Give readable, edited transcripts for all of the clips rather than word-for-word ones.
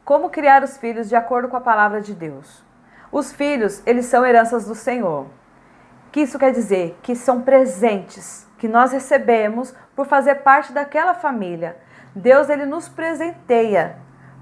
Como criar os filhos de acordo com a palavra de Deus? Os filhos, eles são heranças do Senhor. O que isso quer dizer? Que são presentes que nós recebemos por fazer parte daquela família. Deus, ele nos presenteia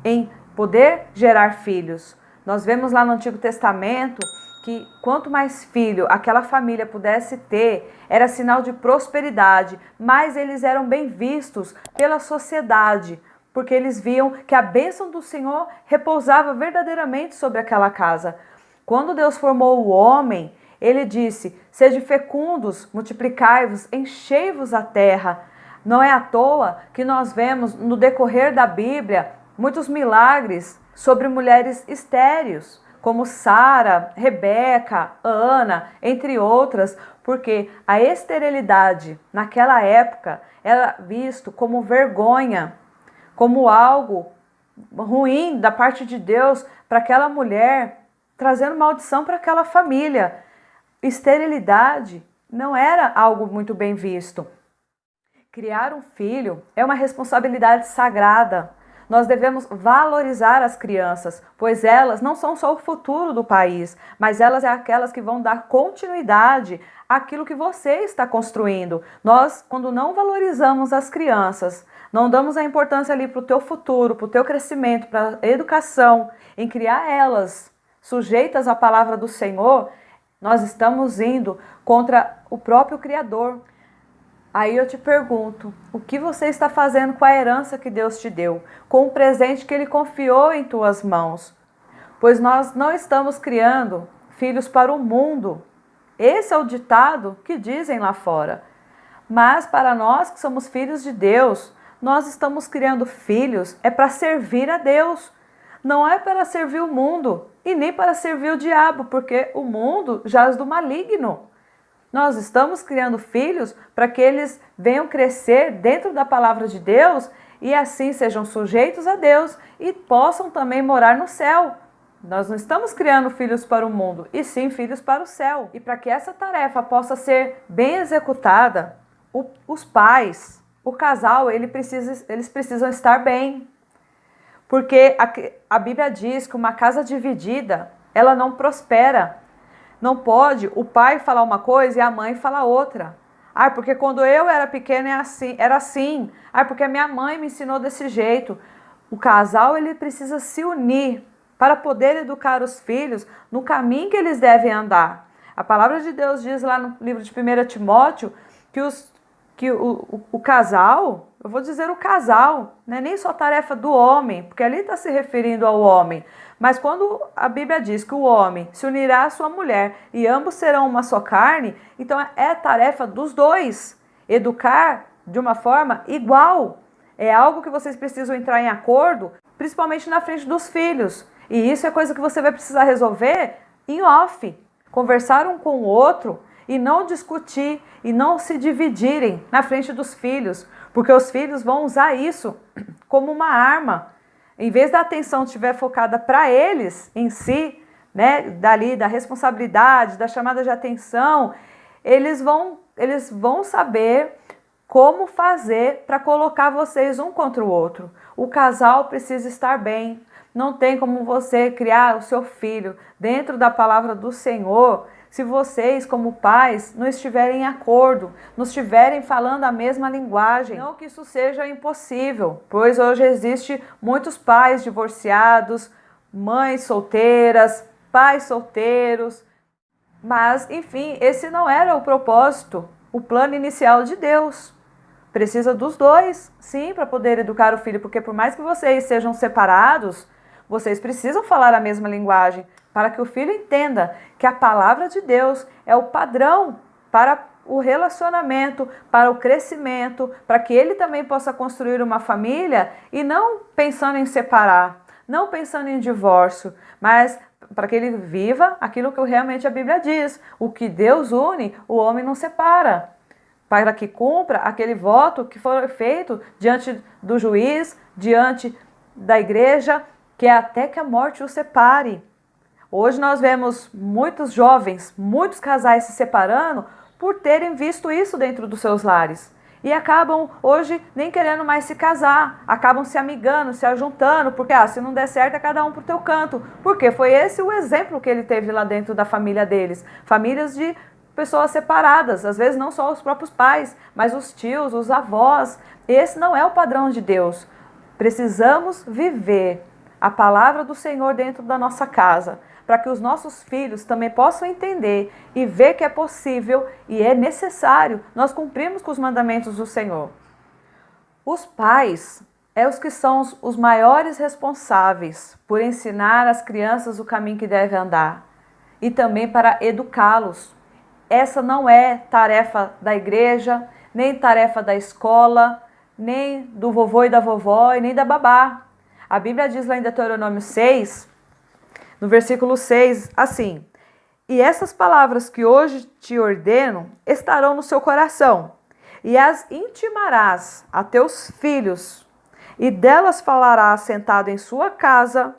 em poder gerar filhos. Nós vemos lá no Antigo Testamento que quanto mais filho aquela família pudesse ter, era sinal de prosperidade, mais eles eram bem vistos pela sociedade, porque eles viam que a bênção do Senhor repousava verdadeiramente sobre aquela casa. Quando Deus formou o homem, ele disse: sede fecundos, multiplicai-vos, enchei-vos a terra. Não é à toa que nós vemos no decorrer da Bíblia muitos milagres sobre mulheres estéreis, como Sara, Rebeca, Ana, entre outras, porque a esterilidade naquela época era visto como vergonha, como algo ruim da parte de Deus para aquela mulher, trazendo maldição para aquela família. Esterilidade não era algo muito bem visto. Criar um filho é uma responsabilidade sagrada. Nós devemos valorizar as crianças, pois elas não são só o futuro do país, mas elas são aquelas que vão dar continuidade àquilo que você está construindo. Nós, quando não valorizamos as crianças, não damos a importância ali para o teu futuro, para o teu crescimento, para a educação, em criar elas sujeitas à palavra do Senhor, nós estamos indo contra o próprio Criador. Aí eu te pergunto, o que você está fazendo com a herança que Deus te deu, com o presente que Ele confiou em tuas mãos? Pois nós não estamos criando filhos para o mundo. Esse é o ditado que dizem lá fora. Mas para nós que somos filhos de Deus, nós estamos criando filhos para servir a Deus. Não é para servir o mundo e nem para servir o diabo, porque o mundo jaz do maligno. Nós estamos criando filhos para que eles venham crescer dentro da palavra de Deus e assim sejam sujeitos a Deus e possam também morar no céu. Nós não estamos criando filhos para o mundo, e sim filhos para o céu. E para que essa tarefa possa ser bem executada, os pais, o casal, eles precisam estar bem. Porque a Bíblia diz que uma casa dividida, ela não prospera. Não pode o pai falar uma coisa e a mãe falar outra. Porque quando eu era pequena era assim. Porque a minha mãe me ensinou desse jeito. O casal, ele precisa se unir para poder educar os filhos no caminho que eles devem andar. A palavra de Deus diz lá no livro de 1 Timóteo que o casal, eu vou dizer o casal, não é nem só tarefa do homem, porque ali está se referindo ao homem. Mas quando a Bíblia diz que o homem se unirá à sua mulher e ambos serão uma só carne, então é tarefa dos dois. Educar de uma forma igual. É algo que vocês precisam entrar em acordo, principalmente na frente dos filhos. E isso é coisa que você vai precisar resolver em off. Conversar um com o outro e não discutir e não se dividirem na frente dos filhos, porque os filhos vão usar isso como uma arma. Em vez da atenção estiver focada para eles em si, né, da responsabilidade, da chamada de atenção, eles vão saber como fazer para colocar vocês um contra o outro. O casal precisa estar bem. Não tem como você criar o seu filho dentro da palavra do Senhor se vocês, como pais, não estiverem em acordo, não estiverem falando a mesma linguagem. Não que isso seja impossível, pois hoje existe muitos pais divorciados, mães solteiras, pais solteiros. Mas, enfim, esse não era o propósito, o plano inicial de Deus. Precisa dos dois, sim, para poder educar o filho, porque por mais que vocês sejam separados, vocês precisam falar a mesma linguagem para que o filho entenda que a palavra de Deus é o padrão para o relacionamento, para o crescimento, para que ele também possa construir uma família e não pensando em separar, não pensando em divórcio, mas para que ele viva aquilo que realmente a Bíblia diz. O que Deus une, o homem não separa. Para que cumpra aquele voto que foi feito diante do juiz, diante da igreja, que é até que a morte o separe. Hoje nós vemos muitos jovens, muitos casais se separando por terem visto isso dentro dos seus lares. e acabam hoje nem querendo mais se casar, acabam se amigando, se ajuntando, porque se não der certo é cada um pro teu canto, porque foi esse o exemplo que ele teve lá dentro da família deles, famílias de pessoas separadas, às vezes não só os próprios pais, mas os tios, os avós. Esse não é o padrão de Deus. Precisamos viver a palavra do Senhor dentro da nossa casa, para que os nossos filhos também possam entender e ver que é possível e é necessário nós cumprirmos com os mandamentos do Senhor. Os pais os que são os maiores responsáveis por ensinar às crianças o caminho que devem andar e também para educá-los. Essa não é tarefa da igreja, nem tarefa da escola, nem do vovô e da vovó e nem da babá. A Bíblia diz lá em Deuteronômio 6, no versículo 6, assim: e essas palavras que hoje te ordeno estarão no seu coração, e as intimarás a teus filhos, e delas falarás sentado em sua casa,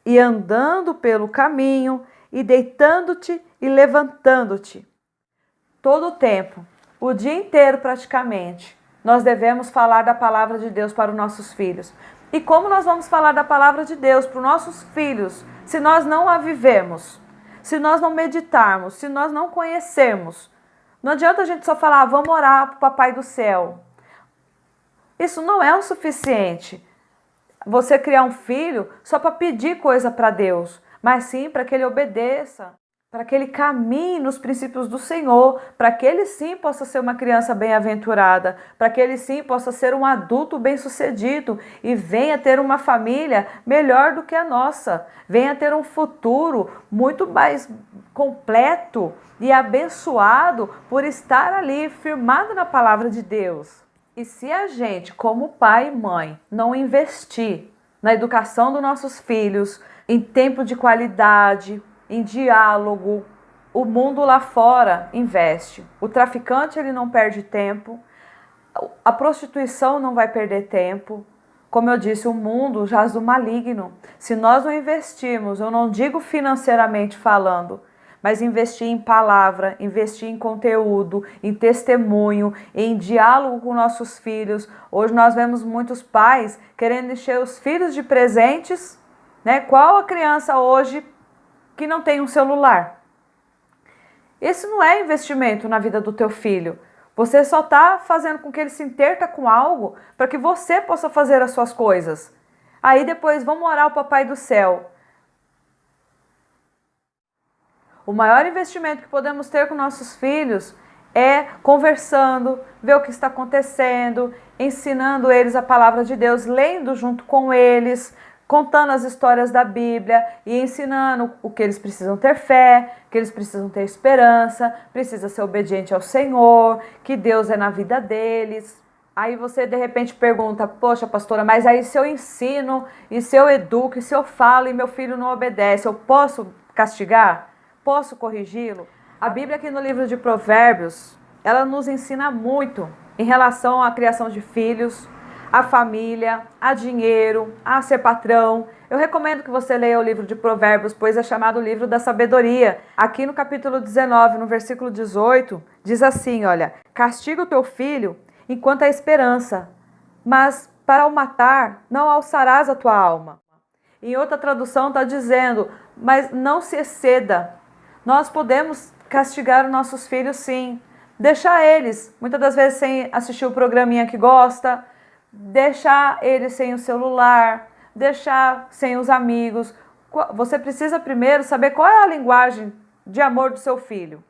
e andando pelo caminho, e deitando-te e levantando-te. Todo o tempo, o dia inteiro praticamente, nós devemos falar da palavra de Deus para os nossos filhos. E como nós vamos falar da palavra de Deus para os nossos filhos, se nós não a vivemos, se nós não meditarmos, se nós não conhecermos? Não adianta a gente só falar, vamos orar para o Papai do Céu. Isso não é o suficiente. Você criar um filho só para pedir coisa para Deus, mas sim para que ele obedeça, para que ele caminhe nos princípios do Senhor, para que ele sim possa ser uma criança bem-aventurada, para que ele sim possa ser um adulto bem-sucedido e venha ter uma família melhor do que a nossa, venha ter um futuro muito mais completo e abençoado por estar ali firmado na palavra de Deus. E se a gente, como pai e mãe, não investir na educação dos nossos filhos, em tempo de qualidade, em diálogo, o mundo lá fora investe. O traficante ele não perde tempo, a prostituição não vai perder tempo. Como eu disse, o mundo jaz do maligno. Se nós não investirmos, eu não digo financeiramente falando, mas investir em palavra, investir em conteúdo, em testemunho, em diálogo com nossos filhos. Hoje nós vemos muitos pais querendo encher os filhos de presentes, né? Qual a criança hoje que não tem um celular? Esse não é investimento na vida do teu filho. Você só está fazendo com que ele se interta com algo para que você possa fazer as suas coisas. Aí depois vamos orar ao Papai do Céu. O maior investimento que podemos ter com nossos filhos é conversando, ver o que está acontecendo, ensinando eles a palavra de Deus, lendo junto com eles, contando as histórias da Bíblia e ensinando o que eles precisam ter fé, que eles precisam ter esperança, precisa ser obediente ao Senhor, que Deus é na vida deles. Aí você de repente pergunta, poxa pastora, mas aí se eu ensino, e se eu educo, e se eu falo e meu filho não obedece, eu posso castigar? Posso corrigi-lo? A Bíblia aqui no livro de Provérbios, ela nos ensina muito em relação à criação de filhos, a família, a dinheiro, a ser patrão. Eu recomendo que você leia o livro de Provérbios, pois é chamado o livro da sabedoria. Aqui no capítulo 19, no versículo 18, diz assim, olha: castiga o teu filho enquanto há esperança, mas para o matar não alçarás a tua alma. Em outra tradução está dizendo, mas não se exceda. Nós podemos castigar os nossos filhos sim, deixar eles, muitas das vezes sem assistir o programinha que gosta, deixar ele sem o celular, deixar sem os amigos. Você precisa primeiro saber qual é a linguagem de amor do seu filho.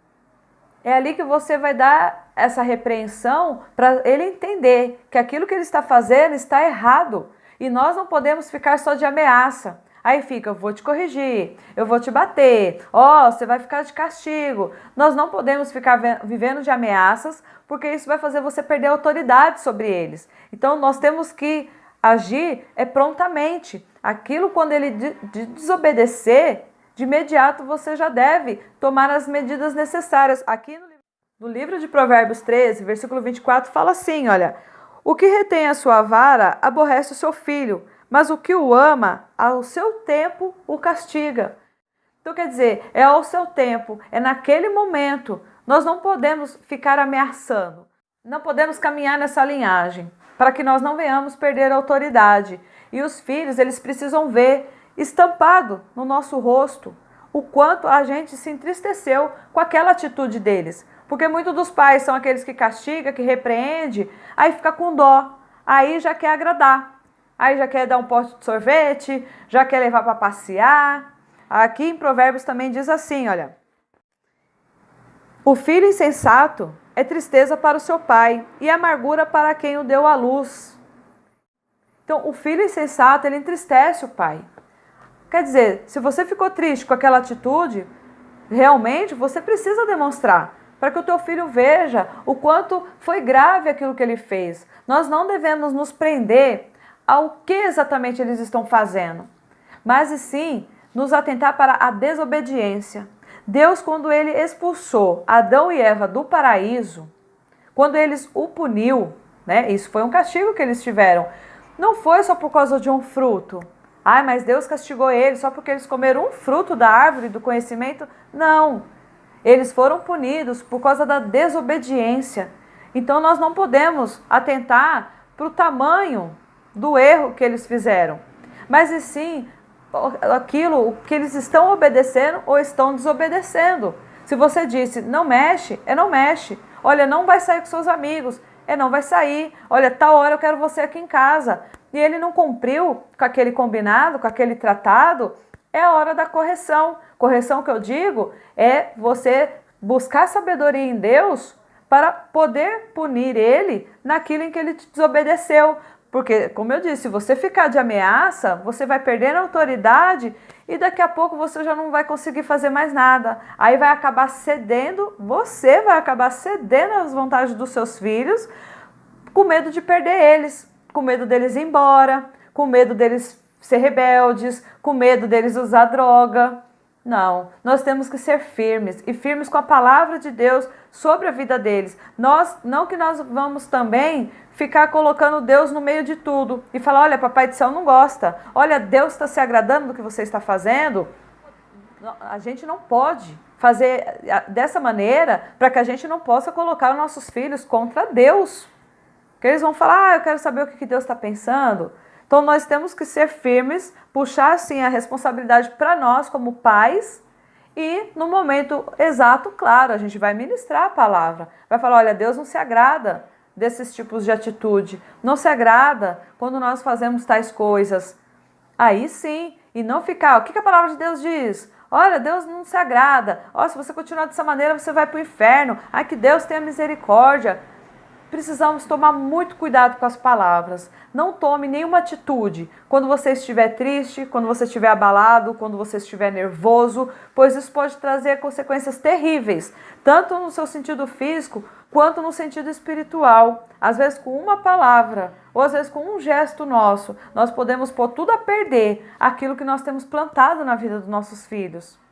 É ali que você vai dar essa repreensão para ele entender que aquilo que ele está fazendo está errado. E nós não podemos ficar só de ameaça. Aí fica, eu vou te corrigir, eu vou te bater, você vai ficar de castigo. Nós não podemos ficar vivendo de ameaças, porque isso vai fazer você perder a autoridade sobre eles. Então nós temos que agir prontamente. Aquilo quando ele desobedecer, de imediato você já deve tomar as medidas necessárias. Aqui no livro de Provérbios 13, versículo 24, fala assim, olha: o que retém a sua vara aborrece o seu filho, mas o que o ama, ao seu tempo o castiga. Então quer dizer, ao seu tempo, naquele momento. Nós não podemos ficar ameaçando. Não podemos caminhar nessa linhagem, para que nós não venhamos perder a autoridade. E os filhos, eles precisam ver estampado no nosso rosto o quanto a gente se entristeceu com aquela atitude deles. Porque muitos dos pais são aqueles que castigam, que repreende, aí fica com dó, aí já quer agradar, aí já quer dar um pote de sorvete, já quer levar para passear. Aqui em Provérbios também diz assim, olha: o filho insensato é tristeza para o seu pai e amargura para quem o deu à luz. Então, o filho insensato, ele entristece o pai. Quer dizer, se você ficou triste com aquela atitude, realmente você precisa demonstrar, para que o teu filho veja o quanto foi grave aquilo que ele fez. Nós não devemos nos prender ao que exatamente eles estão fazendo, mas e sim nos atentar para a desobediência. Deus, quando ele expulsou Adão e Eva do paraíso, quando eles o puniu, né? Isso foi um castigo que eles tiveram. Não foi só por causa de um fruto. Ai, mas Deus castigou eles só porque eles comeram um fruto da árvore do conhecimento? Não. Eles foram punidos por causa da desobediência. Então nós não podemos atentar para o tamanho do erro que eles fizeram, mas e sim aquilo que eles estão obedecendo ou estão desobedecendo. Se você disse não mexe, é não mexe. Olha, não vai sair com seus amigos, é não vai sair. Olha, tal hora eu quero você aqui em casa. E ele não cumpriu com aquele combinado, com aquele tratado, é a hora da correção. Correção que eu digo é você buscar sabedoria em Deus para poder punir ele naquilo em que ele te desobedeceu. Porque, como eu disse, se você ficar de ameaça, você vai perder a autoridade e daqui a pouco você já não vai conseguir fazer mais nada. Aí vai acabar cedendo, você vai acabar cedendo às vontades dos seus filhos, com medo de perder eles, com medo deles ir embora, com medo deles ser rebeldes, com medo deles usar droga. Não, nós temos que ser firmes e firmes com a palavra de Deus sobre a vida deles. Não que nós vamos também ficar colocando Deus no meio de tudo e falar, olha, papai do céu não gosta, olha, Deus está se agradando do que você está fazendo. A gente não pode fazer dessa maneira para que a gente não possa colocar os nossos filhos contra Deus. Porque eles vão falar, eu quero saber o que Deus está pensando. Então nós temos que ser firmes, puxar assim a responsabilidade para nós como pais e no momento exato, claro, a gente vai ministrar a palavra. Vai falar, olha, Deus não se agrada desses tipos de atitude, não se agrada quando nós fazemos tais coisas. Aí sim, e não ficar, o que a palavra de Deus diz? Olha, Deus não se agrada, ó, se você continuar dessa maneira você vai para o inferno, ai que Deus tenha misericórdia. Precisamos tomar muito cuidado com as palavras. Não tome nenhuma atitude quando você estiver triste, quando você estiver abalado, quando você estiver nervoso, pois isso pode trazer consequências terríveis, tanto no seu sentido físico quanto no sentido espiritual. Às vezes com uma palavra, ou às vezes com um gesto nosso, nós podemos pôr tudo a perder aquilo que nós temos plantado na vida dos nossos filhos.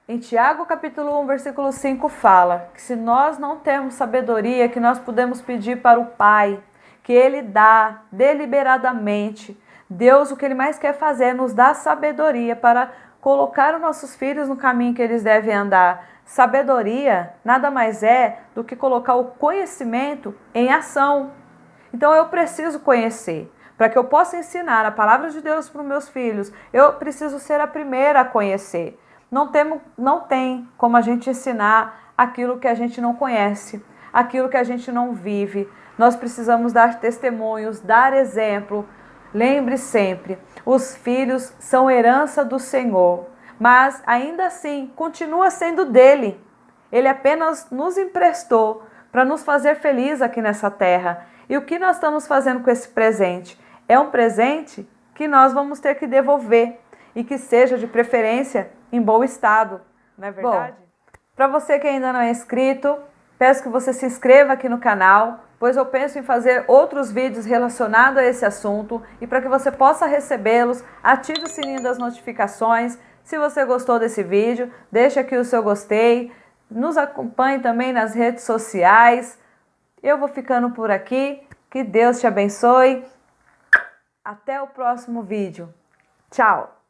Em Tiago capítulo 1, versículo 5 fala que se nós não temos sabedoria, que nós podemos pedir para o Pai, que Ele dá deliberadamente. Deus, o que Ele mais quer fazer é nos dar sabedoria para colocar os nossos filhos no caminho que eles devem andar. Sabedoria nada mais é do que colocar o conhecimento em ação. Então eu preciso conhecer. Para que eu possa ensinar a palavra de Deus para os meus filhos, eu preciso ser a primeira a conhecer. Não tem como a gente ensinar aquilo que a gente não conhece, aquilo que a gente não vive. Nós precisamos dar testemunhos, dar exemplo. Lembre sempre, os filhos são herança do Senhor, mas ainda assim continua sendo dele. Ele apenas nos emprestou para nos fazer felizes aqui nessa terra. E o que nós estamos fazendo com esse presente? É um presente que nós vamos ter que devolver e que seja de preferência em bom estado, não é verdade? Para você que ainda não é inscrito, peço que você se inscreva aqui no canal, pois eu penso em fazer outros vídeos relacionados a esse assunto e para que você possa recebê-los, ative o sininho das notificações. Se você gostou desse vídeo, deixa aqui o seu gostei, nos acompanhe também nas redes sociais. Eu vou ficando por aqui, que Deus te abençoe. Até o próximo vídeo. Tchau!